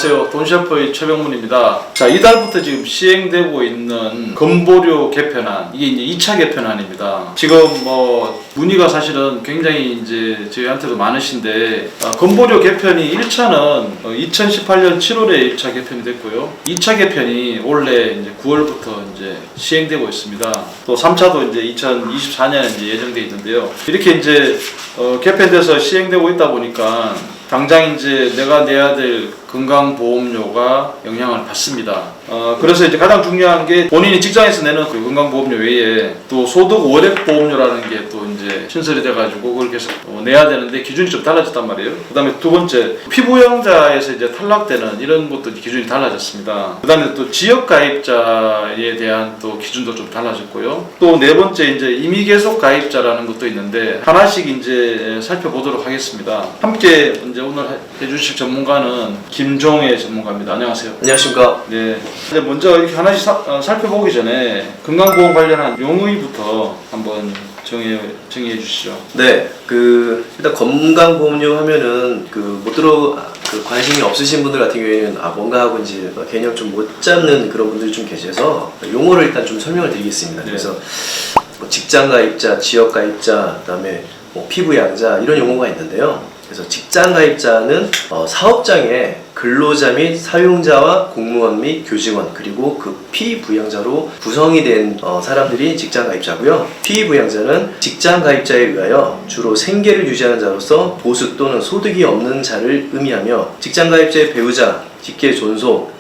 안녕하세요. 돈셰프의 최병문입니다. 자, 이달부터 지금 시행되고 있는 건보료 개편안, 이게 이제 2차 개편안입니다. 지금 문의가 사실은 굉장히 이제 저희한테도 많으신데, 건보료 개편이 1차는 2018년 7월에 1차 개편이 됐고요. 2차 개편이 올해 이제 9월부터 이제 시행되고 있습니다. 또 3차도 이제 2024년에 이제 예정되어 있는데요. 이렇게 이제 개편돼서 시행되고 있다 보니까 당장 이제 내가 내야 될 건강보험료가 영향을 받습니다. 그래서 이제 가장 중요한 게 본인이 직장에서 내는 그 건강보험료 외에 또 소득 월액보험료라는 게 또 이제 신설이 돼가지고 그걸 계속 내야 되는데 기준이 좀 달라졌단 말이에요. 그 다음에 두 번째, 피부양자에서 이제 탈락되는 이런 것도 기준이 달라졌습니다. 그 다음에 또 지역가입자에 대한 또 기준도 좀 달라졌고요. 또 네 번째, 이제 임의계속가입자라는 것도 있는데 하나씩 이제 살펴보도록 하겠습니다. 함께 이제 오늘 해주실 전문가는 김종혜 전문가입니다. 안녕하세요. 안녕하십니까. 네. 이제 먼저 이렇게 하나씩 살펴보기 전에 건강보험 관련한 용어부터 한번 정의해 주시죠. 네, 일단 건강보험료 하면은 관심이 없으신 분들 같은 경우에는 뭔가 하고 이제 개념 좀 못 잡는 그런 분들이 좀 계셔서 용어를 일단 좀 설명을 드리겠습니다. 네. 그래서 직장가입자, 지역가입자, 그다음에 피부양자 이런 용어가 있는데요. 그래서 직장가입자는 사업장에 근로자 및 사용자와 공무원 및 교직원 그리고 그 피부양자로 구성이 된 사람들이 직장가입자고요. 피부양자는 직장가입자에 의하여 주로 생계를 유지하는 자로서 보수 또는 소득이 없는 자를 의미하며 직장가입자의 배우자, 직계존속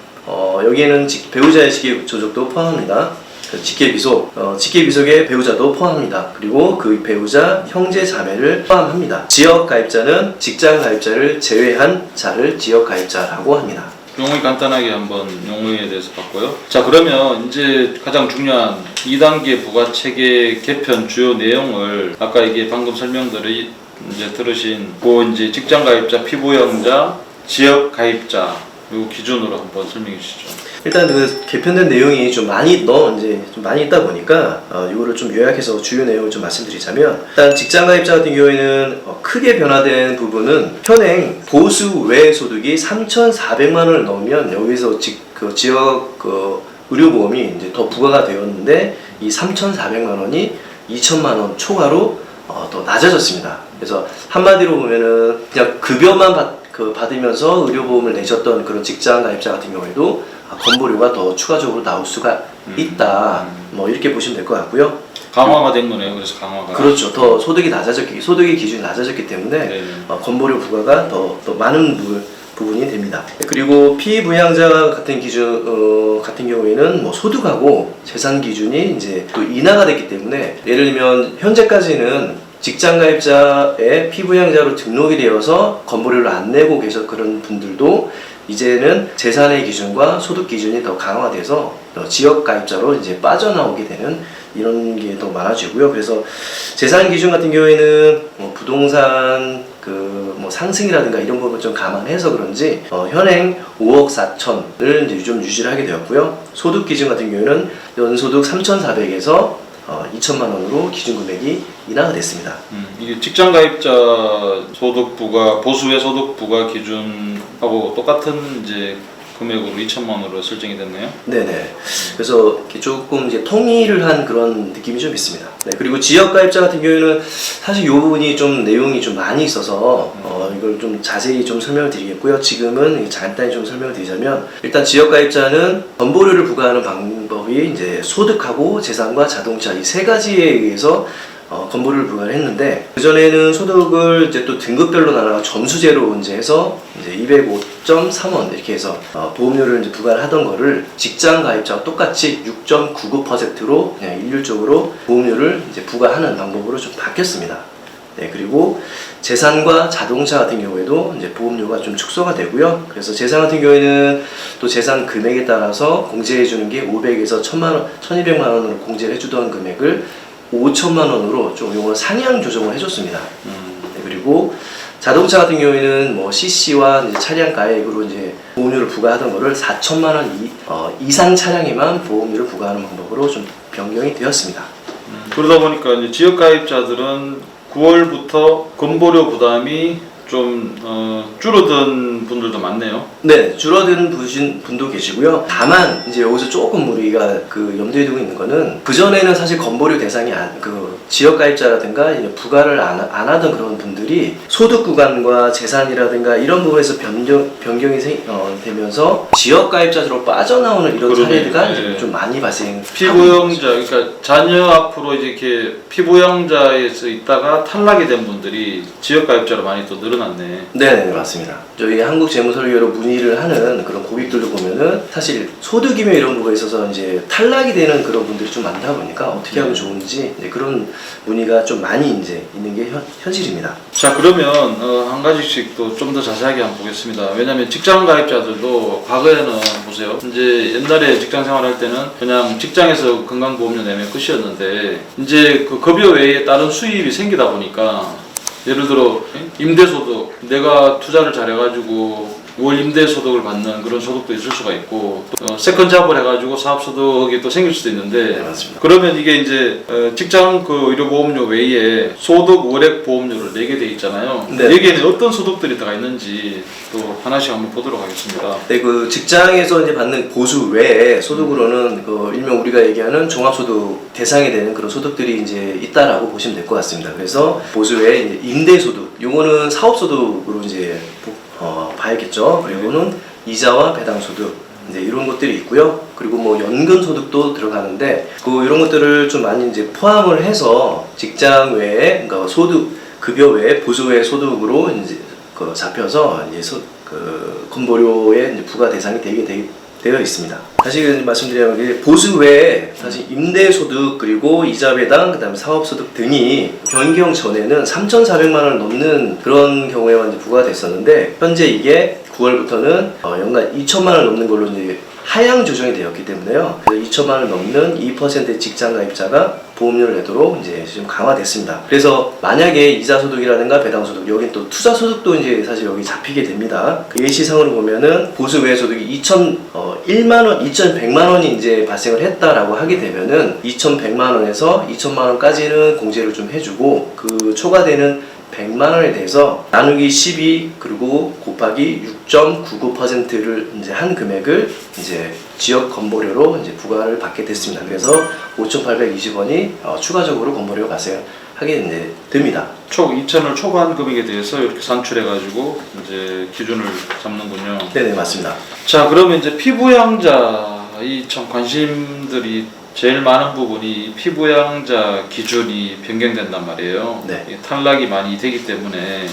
여기에는 배우자의 직계존속도 포함합니다. 직계비속의 배우자도 포함합니다. 그리고 그 배우자, 형제, 자매를 포함합니다. 지역가입자는 직장가입자를 제외한 자를 지역가입자라고 합니다. 용어 간단하게 한번 용어에 대해서 봤고요. 자, 그러면 이제 가장 중요한 2단계 부가체계 개편 주요 내용을 아까 이게 방금 설명들이 이제 들으신 이제 직장가입자, 피부양자, 지역가입자 요 기준으로 한번 설명해 주시죠. 일단 개편된 내용이 좀 많이 있다 보니까 이거를 좀 요약해서 주요 내용을 좀 말씀드리자면, 일단 직장가입자 같은 경우에는 크게 변화된 부분은 현행 보수 외 소득이 3,400만 원을 넘으면 여기서 지역 의료보험이 이제 더 부과가 되었는데, 이 3,400만 원이 2천만 원 초과로 더 낮아졌습니다. 그래서 한마디로 보면은 그냥 급여만 받으면서 의료보험을 내셨던 그런 직장가입자 같은 경우에도 건보료가 더 추가적으로 나올 수가 있다. 이렇게 보시면 될 것 같고요. 강화가 된 거네요. 그래서 강화가. 그렇죠. 더 소득의 기준이 낮아졌기 때문에 건보료 부과가 더 많은 부분이 됩니다. 그리고 피부양자 같은 경우에는 소득하고 재산 기준이 이제 또 인하가 됐기 때문에, 예를 들면 현재까지는 직장가입자의 피부양자로 등록이 되어서 건보료를 안 내고 계셔 그런 분들도 이제는 재산의 기준과 소득 기준이 더 강화돼서 지역가입자로 이제 빠져나오게 되는 이런 게 더 많아지고요. 그래서 재산 기준 같은 경우에는 부동산 상승이라든가 이런 부분을 좀 감안해서 그런지 현행 5억 4천을 이제 좀 유지를 하게 되었고요. 소득 기준 같은 경우에는 연소득 3,400에서 2천만 원으로 기준 금액이 인하가 됐습니다. 이게 직장가입자 소득부가 보수의 소득부가 기준하고 똑같은 이제 금액으로 2천만 원으로 설정이 됐네요. 네네. 그래서 조금 이제 통일을 한 그런 느낌이 좀 있습니다. 네. 그리고 지역가입자 같은 경우에는 사실 이 부분이 좀 내용이 좀 많이 있어서 이걸 좀 자세히 좀 설명을 드리겠고요. 지금은 간단히 좀 설명을 드리자면, 일단 지역가입자는 건보료를 부과하는 방법이 이제 소득하고 재산과 자동차 이 세 가지에 의해서 건보료를 부과를 했는데, 그전에는 소득을 이제 또 등급별로 나눠 점수제로 이제 해서 이제 205.3원 이렇게 해서 보험료를 이제 부과를 하던 거를 직장가입자와 똑같이 6.99%로 그냥 일률적으로 보험료를 이제 부과하는 방법으로 좀 바뀌었습니다. 네, 그리고 재산과 자동차 같은 경우에도 이제 보험료가 좀 축소가 되고요. 그래서 재산 같은 경우에는 또 재산 금액에 따라서 공제해 주는 게 500에서 1,200만 원으로 공제를 해주던 금액을 5천만 원으로 좀 요걸 상향 조정을 해줬습니다. 네, 그리고 자동차 같은 경우에는 CC와 이제 차량 가액으로 이제 보험료를 부과하던 거를 4천만 원 이상 차량에만 보험료를 부과하는 방법으로 좀 변경이 되었습니다. 그러다 보니까 이제 지역가입자들은 9월부터 건보료 부담이 좀 줄어든 분들도 많네요. 네, 줄어드는 분도 계시고요. 다만 이제 여기서 조금 우리가 그 염두에 두고 있는 거는 그 전에는 사실 건보료 대상이 그 지역가입자라든가 이제 부과를 안 하던 그런 분들이 소득 구간과 재산이라든가 이런 부분에서 변경이 되면서 지역가입자로 빠져나오는 이런 그러네. 사례가 네. 이제 좀 많이 발생. 피부양자, 그러니까 자녀 앞으로 이제 이렇게 피부양자에서 있다가 탈락이 된 분들이 지역가입자로 많이 또 늘어났네. 네, 맞습니다. 저희 한국재무설계로 문의를 하는 그런 고객들도 보면은 사실 소득이며 이런 부분에 있어서 이제 탈락이 되는 그런 분들이 좀 많다 보니까 어떻게 하면 좋은지 이제 그런 문의가 좀 많이 이제 있는 게 현실입니다. 자, 그러면 한 가지씩 또 좀 더 자세하게 한번 보겠습니다. 왜냐하면 직장 가입자들도 과거에는 보세요. 이제 옛날에 직장 생활할 때는 그냥 직장에서 건강보험료 내면 끝이었는데 이제 그 급여 외에 다른 수입이 생기다 보니까 예를 들어 임대소득, 내가 투자를 잘해가지고 월 임대소득을 받는 그런 소득도 있을 수가 있고 또 세컨잡을 해가지고 사업소득이 또 생길 수도 있는데 네, 맞습니다. 그러면 이게 이제 직장 그 의료보험료 외에 소득 월액 보험료를 내게 돼 있잖아요. 네. 여기에는 어떤 소득들이 들어가 있는지 또 하나씩 한번 보도록 하겠습니다. 네, 그 직장에서 이제 받는 보수 외에 소득으로는 그 일명 우리가 얘기하는 종합소득 대상이 되는 그런 소득들이 이제 있다라고 보시면 될 것 같습니다. 그래서 보수 외에 이제 임대소득, 요거는 사업소득으로 이제 봐야겠죠. 그리고는 이자와 배당소득, 이제 이런 것들이 있고요. 그리고 뭐 연금소득도 들어가는데 그 이런 것들을 좀 많이 이제 포함을 해서 직장 외에 그러니까 소득 급여 외에 보수 외 소득으로 이제 그 잡혀서 이제 그 건보료의 이제 부과 대상이 되어 있습니다. 다시 말씀드리면 보수 외에 사실 임대소득 그리고 이자 배당 그다음에 사업소득 등이 변경 전에는 3,400만 원을 넘는 그런 경우에만 이제 부과됐었는데 현재 이게 9월부터는 연간 2천만 원 넘는 걸로 이제 하향 조정이 되었기 때문에요. 그래서 2천만 원을 넘는 2%의 직장 가입자가 보험료를 내도록 이제 좀 강화됐습니다. 그래서 만약에 이자 소득이라든가 배당 소득, 여긴 또 투자 소득도 이제 사실 여기 잡히게 됩니다. 그 예시상으로 보면은 보수 외 소득이 1만 원, 2,100만 원이 이제 발생을 했다라고 하게 되면은 2,100만 원에서 2천만 원까지는 공제를 좀 해주고 그 초과되는 100만 원에 대해서 나누기 12 그리고 곱하기 6.99%를 이제 한 금액을 이제 지역 건보료로 이제 부과를 받게 됐습니다. 그래서 5,820원이 추가적으로 건보료가 발생하게 이제 됩니다. 2천을 초과한 금액에 대해서 이렇게 산출해가지고 이제 기준을 잡는군요. 네네, 맞습니다. 자, 그러면 이제 피부양자 이 참 관심들이 제일 많은 부분이 피부양자 기준이 변경된단 말이에요. 네. 탈락이 많이 되기 때문에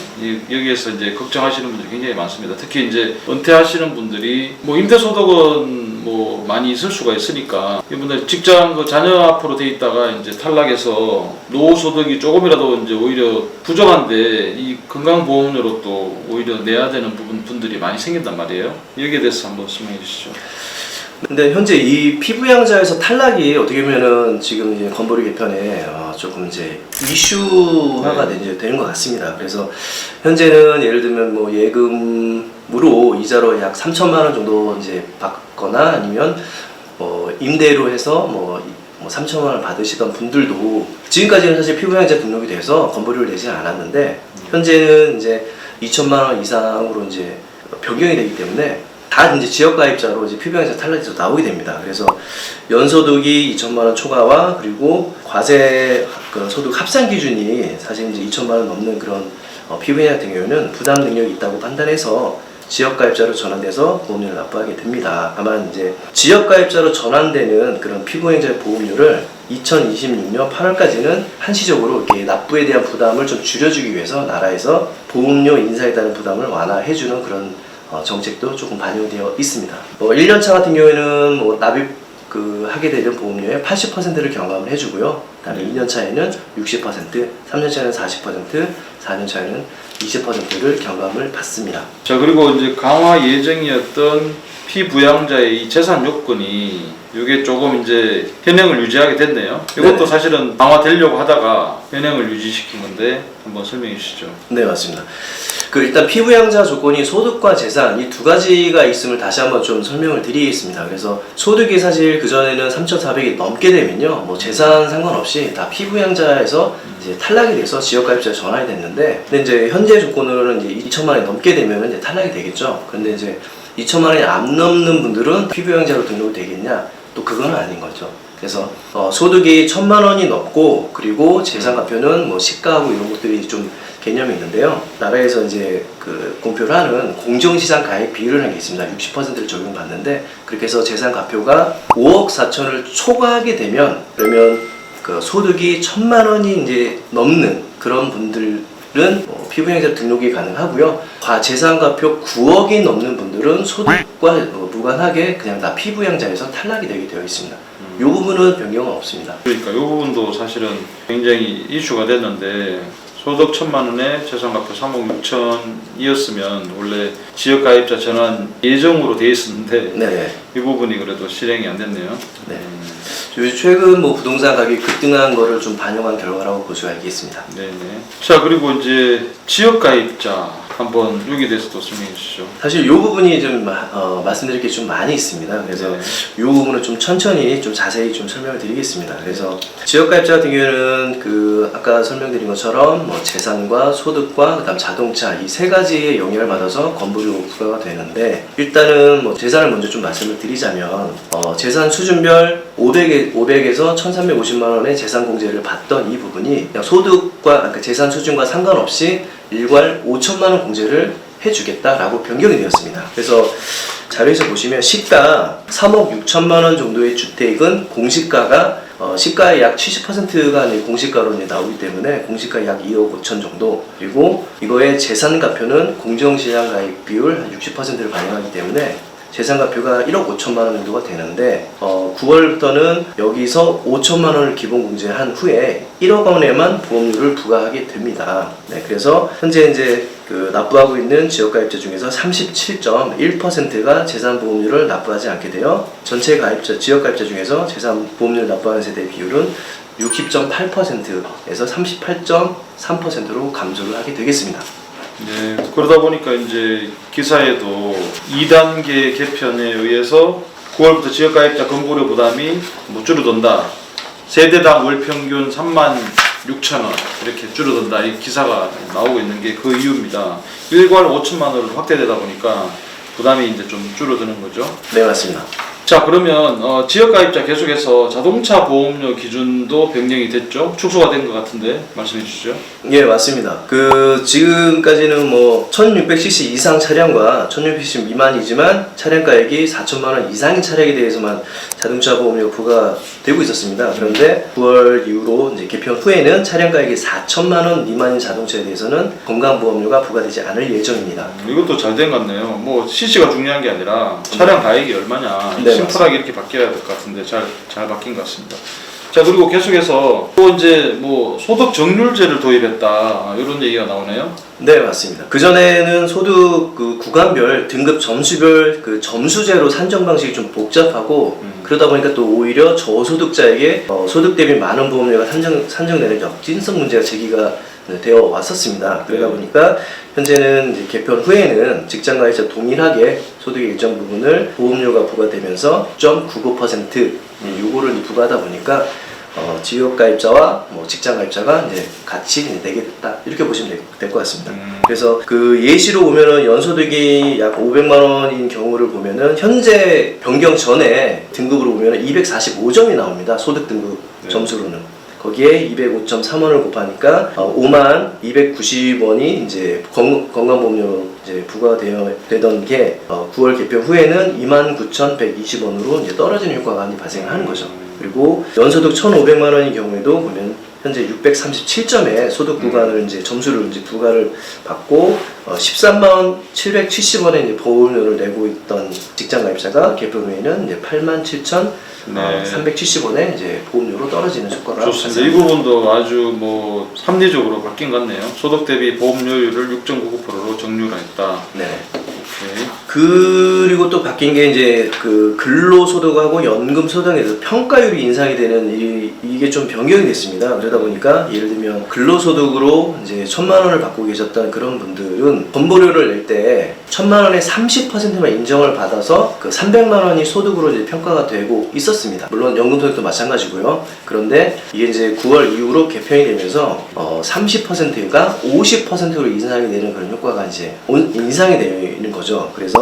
여기에서 이제 걱정하시는 분들이 굉장히 많습니다. 특히 이제 은퇴하시는 분들이 뭐 임대소득은 뭐 많이 있을 수가 있으니까 이분들 직장 그 자녀 앞으로 돼 있다가 이제 탈락해서 노후소득이 조금이라도 이제 오히려 부족한데 이 건강보험료로 또 오히려 내야 되는 분들이 많이 생긴단 말이에요. 여기에 대해서 한번 설명해 주시죠. 근데 현재 이 피부양자에서 탈락이 어떻게 보면은 지금 이제 건보료 개편에 조금 이제 이슈화가 이제 되는 것 같습니다. 그래서 현재는 예를 들면 뭐 예금으로 이자로 약 3천만 원 정도 이제 받거나 아니면 임대로 해서 뭐 3천만 원을 받으시던 분들도 지금까지는 사실 피부양자 등록이 돼서 건보료를 내지 않았는데 현재는 이제 2천만 원 이상으로 이제 변경이 되기 때문에 다 이제 지역가입자로 이제 피부양자 탈락해서 나오게 됩니다. 그래서 연소득이 2천만 원 초과와 그리고 과세 그 소득 합산 기준이 사실 이제 2천만 원 넘는 그런 피부양자 같은 경우는 부담 능력이 있다고 판단해서 지역가입자로 전환돼서 보험료를 납부하게 됩니다. 다만 이제 지역가입자로 전환되는 그런 피부양자 보험료를 2026년 8월까지는 한시적으로 이렇게 납부에 대한 부담을 좀 줄여주기 위해서 나라에서 보험료 인상에 따른 부담을 완화해주는 그런 정책도 조금 반영되어 있습니다. 1년차 같은 경우에는 납입 하게 되는 보험료의 80%를 경감을 해주고요. 그다음에 2년차에는 60%, 3년차에는 40%, 4년차에는 20%를 경감을 받습니다. 자, 그리고 이제 강화 예정이었던 피부양자의 이 재산 요건이 이게 조금 이제 현행을 유지하게 됐네요. 이것도 네. 사실은 강화되려고 하다가 현행을 유지시킨 건데 한번 설명해 주시죠. 네, 맞습니다. 일단 피부양자 조건이 소득과 재산 이 두 가지가 있음을 다시 한번 좀 설명을 드리겠습니다. 그래서 소득이 사실 그전에는 3,400이 넘게 되면요, 뭐 재산 상관없이 다 피부양자에서 이제 탈락이 돼서 지역가입자에 전환이 됐는데, 근데 이제 현재 조건으로는 이제 2천만 원이 넘게 되면 이제 탈락이 되겠죠. 근데 이제 2천만 원이 안 넘는 분들은 피부양자로 등록이 되겠냐? 또 그건 아닌 거죠. 그래서 소득이 1,000만 원이 넘고, 그리고 재산과표는 뭐 시가하고 이런 것들이 좀 개념이 있는데요. 나라에서 이제 공표를 하는 공정시장 가액 비율이라는 게 있습니다. 60%를 적용받는데, 그렇게 해서 재산과표가 5억 4천을 초과하게 되면, 그러면 소득이 1,000만 원이 이제 넘는 그런 분들은 피부양자 등록이 가능하고요. 재산과표 9억이 넘는 분들은 소득과 무관하게 그냥 다 피부양자에서 탈락이 되게 되어 있습니다. 이 부분은 변경은 없습니다. 그러니까 이 부분도 사실은 굉장히 이슈가 됐는데, 소득 1,000만 원에 재산과표 3억 6천이었으면 원래 지역가입자 전환 예정으로 돼 있었는데, 네. 이 부분이 그래도 실행이 안 됐네요. 네. 최근 부동산 가격이 급등한 거를 좀 반영한 결과라고 볼 수가 있겠습니다. 네네. 자, 그리고 이제 지역가입자 한번 여기에 대해서도 설명해 주시죠. 사실 이 부분이 좀 말씀드릴 게 좀 많이 있습니다. 그래서 이 부분은 좀 천천히 좀 자세히 좀 설명을 드리겠습니다. 그래서 지역가입자 같은 경우에는 아까 설명드린 것처럼 뭐 재산과 소득과 그다음 자동차 이 세 가지의 영향을 받아서 건보료 부과가 되는데, 일단은 뭐 재산을 먼저 좀 말씀을 드리자면 재산 수준별 500에서 1,350만 원의 재산 공제를 받던 이 부분이 그냥 소득과 재산 수준과 상관없이 일괄 5천만 원 공제를 해주겠다라고 변경이 되었습니다. 그래서 자료에서 보시면 시가 3억 6천만 원 정도의 주택은 공시가가 시가의 약 70%가 공시가로 나오기 때문에 공시가 약 2억 5천 정도, 그리고 이거의 재산과표는 공정시장 가액 비율 한 60%를 반영하기 때문에 재산과표가 1억 5천만 원 정도가 되는데, 9월부터는 여기서 5천만 원을 기본 공제한 후에 1억 원에만 보험료를 부과하게 됩니다. 네, 그래서 현재 이제 납부하고 있는 지역가입자 중에서 37.1%가 재산보험료를 납부하지 않게 되어 전체 지역가입자 중에서 재산보험료를 납부하는 세대의 비율은 60.8%에서 38.3%로 감소를 하게 되겠습니다. 네, 그러다 보니까 이제 기사에도 2단계 개편에 의해서 9월부터 지역가입자 건보료 부담이 줄어든다. 세대당 월 평균 36,000원 이렇게 줄어든다. 이 기사가 나오고 있는 게 그 이유입니다. 일괄 5천만 원으로 확대되다 보니까 부담이 이제 좀 줄어드는 거죠. 네, 맞습니다. 자, 그러면 지역가입자 계속해서 자동차 보험료 기준도 변경이 됐죠? 축소가 된 것 같은데 말씀해 주시죠. 예, 맞습니다. 지금까지는 1600cc 이상 차량과 1600cc 미만이지만 차량가액이 4천만 원 이상인 차량에 대해서만 자동차 보험료가 부과되고 있었습니다. 그런데 9월 이후로 이제 개편 후에는 차량가액이 4천만 원 미만인 자동차에 대해서는 건강보험료가 부과되지 않을 예정입니다. 이것도 잘 된 것 같네요. CC가 중요한 게 아니라 차량 가액이 얼마냐. 네, 심플하게 이렇게 바뀌어야 될 것 같은데 잘 바뀐 것 같습니다. 자, 그리고 계속해서 또 이제 소득 정률제를 도입했다 이런 얘기가 나오네요. 네, 맞습니다. 그전에는 소득 구간별 등급 점수별 점수제로 산정 방식이 좀 복잡하고 그러다 보니까 또 오히려 저소득자에게 소득 대비 많은 보험료가 산정되는 역진성 문제가 제기가 되어 왔었습니다. 그러다 보니까 현재는 이제 개편 후에는 직장가입자 동일하게 소득의 일정 부분을 보험료가 부과되면서 0.99% 요거를 부과하다 보니까 지역가입자와 직장가입자가 이제 같이 내게 됐다 이렇게 보시면 될 것 같습니다. 그래서 예시로 보면은 연소득이 약 500만 원인 경우를 보면은 현재 변경 전에 등급으로 보면은 245점이 나옵니다. 소득 등급 점수로는. 거기에 205.3원을 곱하니까 5290원이 이제 건강보험료로 이제 부과되던 게 9월 개편 후에는 29,120원으로 이제 떨어지는 효과가 많이 발생하는 거죠. 그리고 연소득 1,500만 원인 경우에도 보면 현재 637점의 소득 구간을 이제 점수를 이제 부과를 받고 13만 770원의 이제 보험료를 내고 있던 직장가입자가 개편 후에는 이제 87,370원의 이제 보험료로 떨어지는 효과가 좋습니다. 이 부분도 아주 합리적으로 바뀐 것 같네요. 소득 대비 보험료율을 6.99%로 정률화했다. 네. 오케이. 그리고 또 바뀐 게 이제 그 근로소득하고 연금소득에 대해서 평가율이 인상이 되는 이게 좀 변경이 됐습니다. 그러다 보니까 예를 들면 근로소득으로 이제 1,000만 원을 받고 계셨던 그런 분들은 건보료를 낼 때 1,000만 원의 30%만 인정을 받아서 그 300만 원이 소득으로 이제 평가가 되고 있었습니다. 물론 연금소득도 마찬가지고요. 그런데 이게 이제 9월 이후로 개편이 되면서 30%가 50%로 인상이 되는 그런 효과가 이제 인상이 되는 거죠. 그래서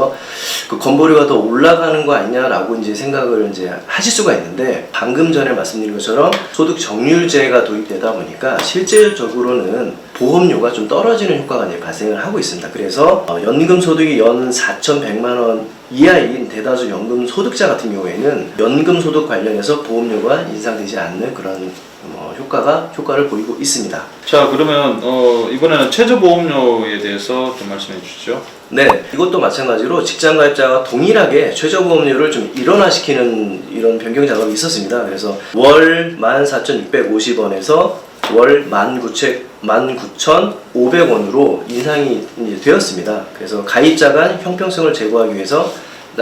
그 건보료가 더 올라가는 거 아니냐라고 이제 생각을 이제 하실 수가 있는데, 방금 전에 말씀드린 것처럼 소득 정률제가 도입되다 보니까 실질적으로는 보험료가 좀 떨어지는 효과가 이제 발생을 하고 있습니다. 그래서 연금 소득이 연 4,100만 원 이하인 대다수 연금 소득자 같은 경우에는 연금 소득 관련해서 보험료가 인상되지 않는 그런 효과를 보이고 있습니다. 자, 그러면 이번에는 최저보험료에 대해서 좀 말씀해 주시죠. 네, 이것도 마찬가지로 직장가입자가 동일하게 최저보험료를 좀 일원화시키는 이런 변경 작업이 있었습니다. 그래서 월 14,650원에서 월 19,500원으로 인상이 이제 되었습니다. 그래서 가입자 간 형평성을 제고하기 위해서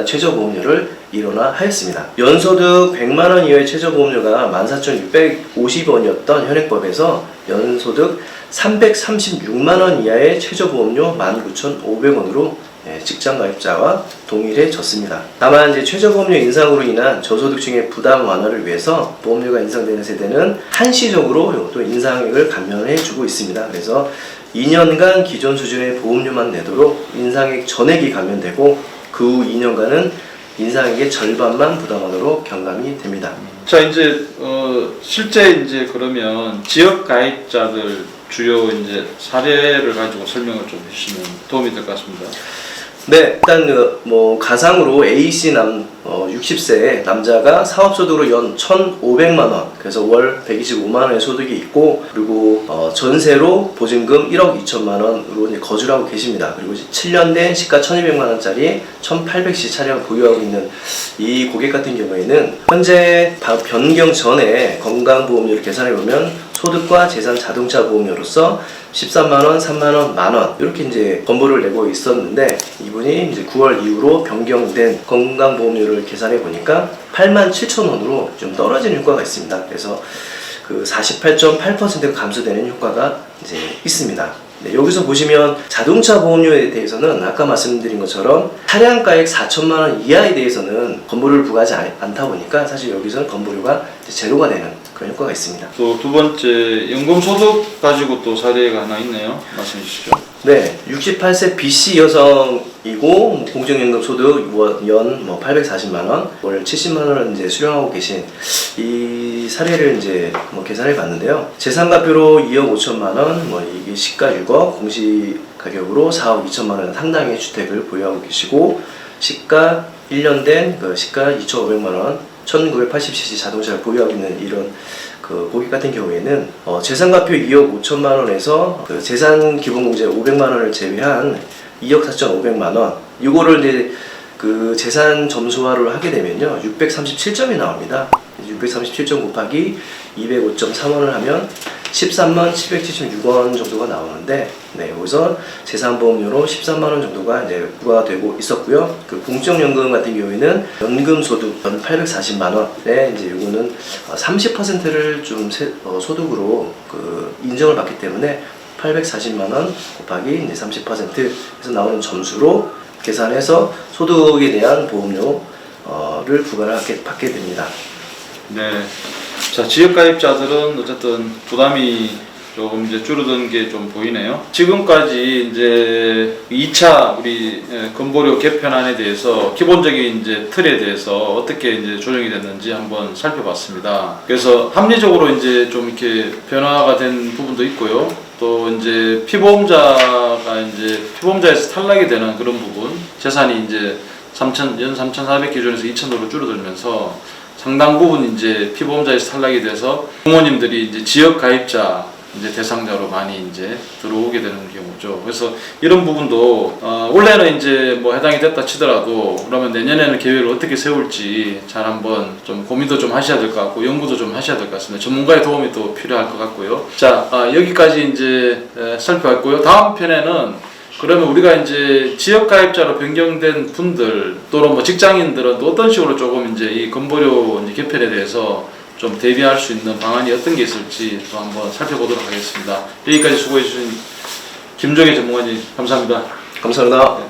최저보험료를 일원화하였습니다. 연소득 100만 원 이하의 최저보험료가 14,650원이었던 현행법에서 연소득 336만 원 이하의 최저보험료 19,500원으로 직장가입자와 동일해졌습니다. 다만 이제 최저보험료 인상으로 인한 저소득층의 부담 완화를 위해서 보험료가 인상되는 세대는 한시적으로 또 인상액을 감면해주고 있습니다. 그래서 2년간 기존 수준의 보험료만 내도록 인상액 전액이 감면되고 그 후 2년간은 인상액의 절반만 부담하도록 경감이 됩니다. 자, 이제 실제 이제 그러면 지역 가입자들 주요 이제 사례를 가지고 설명을 좀 해주시면 도움이 될 것 같습니다. 네, 일단 가상으로 A씨 60세 남자가 사업소득으로 연 1,500만 원, 그래서 월 125만 원의 소득이 있고, 그리고 전세로 보증금 1억 2천만 원으로 이제 거주를 하고 계십니다. 그리고 7년 된 시가 1,200만 원짜리 1,800시 차량을 보유하고 있는 이 고객 같은 경우에는 현재 변경 전에 건강보험료를 계산해 보면 소득과 재산 자동차 보험료로서 13만원, 3만원, 만원 이렇게 이제 건보를 내고 있었는데, 이분이 이제 9월 이후로 변경된 건강보험료를 계산해 보니까 87,000원으로 좀 떨어지는 효과가 있습니다. 그래서 그 48.8%가 감소되는 효과가 이제 있습니다. 네, 여기서 보시면 자동차 보험료에 대해서는 아까 말씀드린 것처럼 차량가액 4천만 원 이하에 대해서는 건보료를 부과하지 않다 보니까 사실 여기서는 건보료가 제로가 되는 그런 효과가 있습니다. 또 두 번째 연금소득 가지고 또 사례가 하나 있네요. 말씀해 주시죠. 네, 68세 BC 여성이고 공적연금 소득 연 840만 원, 월 70만 원을 이제 수령하고 계신 이 사례를 이제 계산해 봤는데요. 재산가표로 2억 5천만 원, 이게 시가 6억, 공시 가격으로 4억 2천만 원 상당의 주택을 보유하고 계시고, 시가 1년 된 그 시가 2,500만 원, 1980cc 자동차를 보유하고 있는 이런 그 고객 같은 경우에는 재산가표 2억 5천만 원에서 그 재산 기본공제 500만 원을 제외한 2억 4,500만 원, 이거를 이제 그 재산 점수화를 하게 되면요 637점이 나옵니다. 637점 곱하기 205.3원을 하면 13만 776원 정도가 나오는데, 네, 여기서 재산보험료로 13만 원 정도가 이제 부과가 되고 있었고요. 그 공적연금 같은 경우에는 연금소득 연 840만 원에 이제 이거는 30%를 좀 소득으로 그 인정을 받기 때문에 840만 원 곱하기 이제 30%에서 나오는 점수로 계산해서 소득에 대한 보험료를 부과를 받게 됩니다. 네. 자, 지역가입자들은 어쨌든 부담이 조금 이제 줄어든 게 좀 보이네요. 지금까지 이제 2차 우리 건보료 개편안에 대해서 기본적인 이제 틀에 대해서 어떻게 이제 조정이 됐는지 한번 살펴봤습니다. 그래서 합리적으로 이제 좀 이렇게 변화가 된 부분도 있고요. 또 이제 피보험자에서 탈락이 되는 그런 부분, 재산이 이제 연 3,400 기준에서 2,000으로 줄어들면서 상당 부분 이제 피보험자에서 탈락이 돼서 부모님들이 이제 지역 가입자 이제 대상자로 많이 이제 들어오게 되는 경우죠. 그래서 이런 부분도 원래는 이제 해당이 됐다 치더라도 그러면 내년에는 계획을 어떻게 세울지 잘 한번 좀 고민도 좀 하셔야 될 것 같고 연구도 좀 하셔야 될 것 같습니다. 전문가의 도움이 또 필요할 것 같고요. 자, 여기까지 이제 살펴봤고요. 다음 편에는 그러면 우리가 이제 지역 가입자로 변경된 분들 또는 뭐 직장인들은 또 어떤 식으로 조금 이제 이 건보료 이제 개편에 대해서 좀 대비할 수 있는 방안이 어떤 게 있을지 또 한번 살펴보도록 하겠습니다. 여기까지 수고해 주신 김종혜 전문가님 감사합니다. 감사합니다. 네.